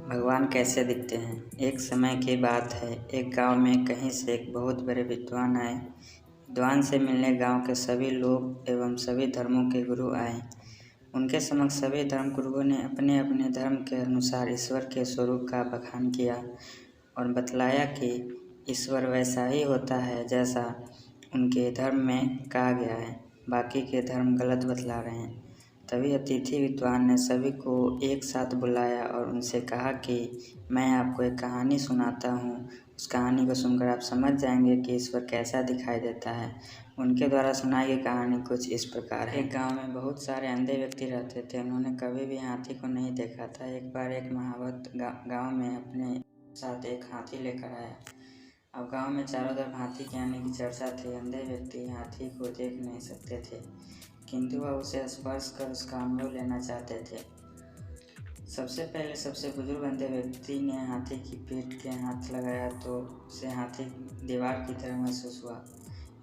भगवान कैसे दिखते हैं। एक समय की बात है, एक गांव में कहीं से एक बहुत बड़े विद्वान आए। विद्वान से मिलने गांव के सभी लोग एवं सभी धर्मों के गुरु आए। उनके समक्ष सभी धर्म गुरुओं ने अपने अपने धर्म के अनुसार ईश्वर के स्वरूप का बखान किया और बतलाया कि ईश्वर वैसा ही होता है जैसा उनके धर्म में कहा गया है। बाकी के धर्म गलत बतला रहे हैं। तभी अतिथि विद्वान ने सभी को एक साथ बुलाया और उनसे कहा कि मैं आपको एक कहानी सुनाता हूँ। उस कहानी को सुनकर आप समझ जाएंगे कि ईश्वर कैसा दिखाई देता है। उनके द्वारा सुनाई गई कहानी कुछ इस प्रकार है। एक गांव में बहुत सारे अंधे व्यक्ति रहते थे। उन्होंने कभी भी हाथी को नहीं देखा था। एक बार एक महाभक्त गांव में अपने साथ एक हाथी लेकर आया। अब गांव में चारों तरफ हाथी के आने की चर्चा थी। अंधे व्यक्ति हाथी को देख नहीं सकते थे, किंतु वह उसे स्पर्श कर उसका अनुभव लेना चाहते थे। सबसे पहले सबसे बुजुर्ग अंधे व्यक्ति ने हाथी की पीठ के हाथ लगाया तो उसे हाथी दीवार की तरह महसूस हुआ।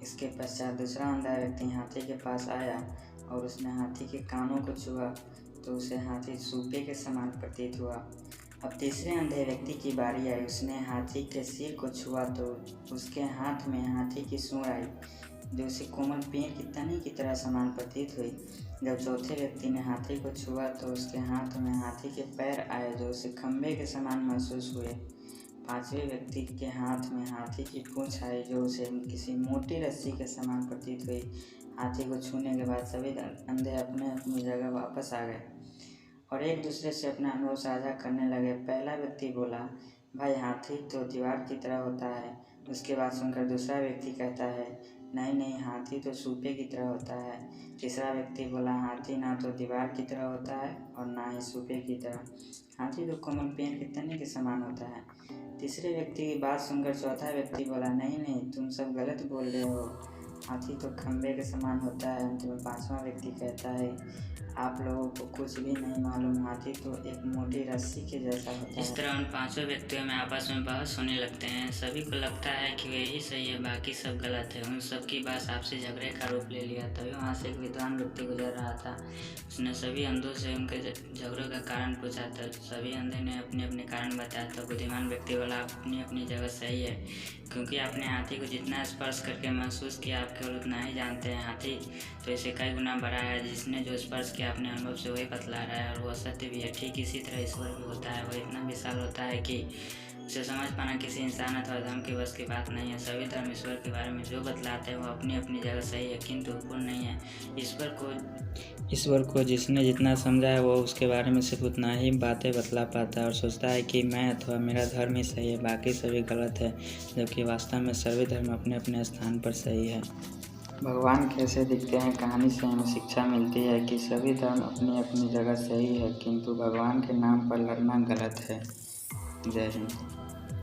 इसके पश्चात दूसरा अंधा व्यक्ति हाथी के पास आया और उसने हाथी के कानों को छुआ तो उसे हाथी सूपे के समान प्रतीत हुआ। अब तीसरे अंधे व्यक्ति की बारी आई। उसने हाथी के सिर को छुआ तो उसके हाथ में हाथी की सूंड आई जो उसे कोमल पेड़ की तनी की तरह समान प्रतीत हुई। जब चौथे व्यक्ति ने हाथी को छुआ तो उसके हाथ में हाथी के पैर आए जो उसे खंभे के समान महसूस हुए। पांचवें व्यक्ति के हाथ में हाथी की पूंछ आई जो उसे किसी मोटी रस्सी के समान प्रतीत हुई। हाथी को छूने के बाद सभी अंधे अपने अपनी जगह वापस आ गए और एक दूसरे से अपना अनुभव साझा करने लगे। पहला व्यक्ति बोला, भाई हाथी तो दीवार की तरह होता है। उसकी बात सुनकर दूसरा व्यक्ति कहता है, नहीं नहीं, हाथी तो सूपे की तरह होता है। तीसरा व्यक्ति बोला, हाथी ना तो दीवार की तरह होता है और ना ही सूपे की तरह, हाथी तो कोमल पेड़ के तने के समान होता है। तीसरे व्यक्ति की बात सुनकर चौथा व्यक्ति बोला, नहीं नहीं, तुम सब गलत बोल रहे हो, हाथी तो खंभे के समान होता है। अंत में पांचवा व्यक्ति कहता है, आप लोगों को कुछ भी नहीं मालूम, हाथी तो एक मोटी रस्सी के जैसा होता है। इस तरह उन पांचों व्यक्तियों में आपस में बहस होने लगते हैं। सभी को लगता है कि वे ही सही है, बाकी सब गलत है। उन सब की बात आपसी झगड़े का रूप ले लिया। तभी वहाँ से एक विद्वान व्यक्ति गुजर रहा था। उसने सभी अंधों से उनके झगड़ों का कारण पूछा था। सभी अंधे ने अपने अपने कारण बताया। तो बुद्धिमान व्यक्ति बोला, आप अपनी अपनी जगह सही है, क्योंकि आपने हाथी को जितना स्पर्श करके महसूस किया आप केवल उतना ही जानते हैं। हाथी तो इसे कई गुना बड़ा है। जिसने जो स्पर्श किया अपने अनुभव से वही बतला रहा है और वह सत्य भी है। ठीक इसी तरह ईश्वर भी होता है। वह इतना विशाल होता है कि उसे समझ पाना किसी इंसान अथवा धर्म के बस की बात नहीं है। सभी धर्म ईश्वर के बारे में जो बतलाते हैं वो अपनी अपनी जगह सही है, किंतु पूर्ण नहीं है। ईश्वर को जिसने जितना समझा है वो उसके बारे में सिर्फ उतना ही बातें बतला पाता है और सोचता है कि मैं अथवा मेरा धर्म ही सही है, बाकी सभी गलत है, जबकि वास्तव में सभी धर्म अपने अपने स्थान पर सही है। भगवान कैसे दिखते हैं कहानी से हमें शिक्षा मिलती है कि सभी धर्म अपनी अपनी जगह सही है, किंतु भगवान के नाम पर लड़ना गलत है। जय हिंद।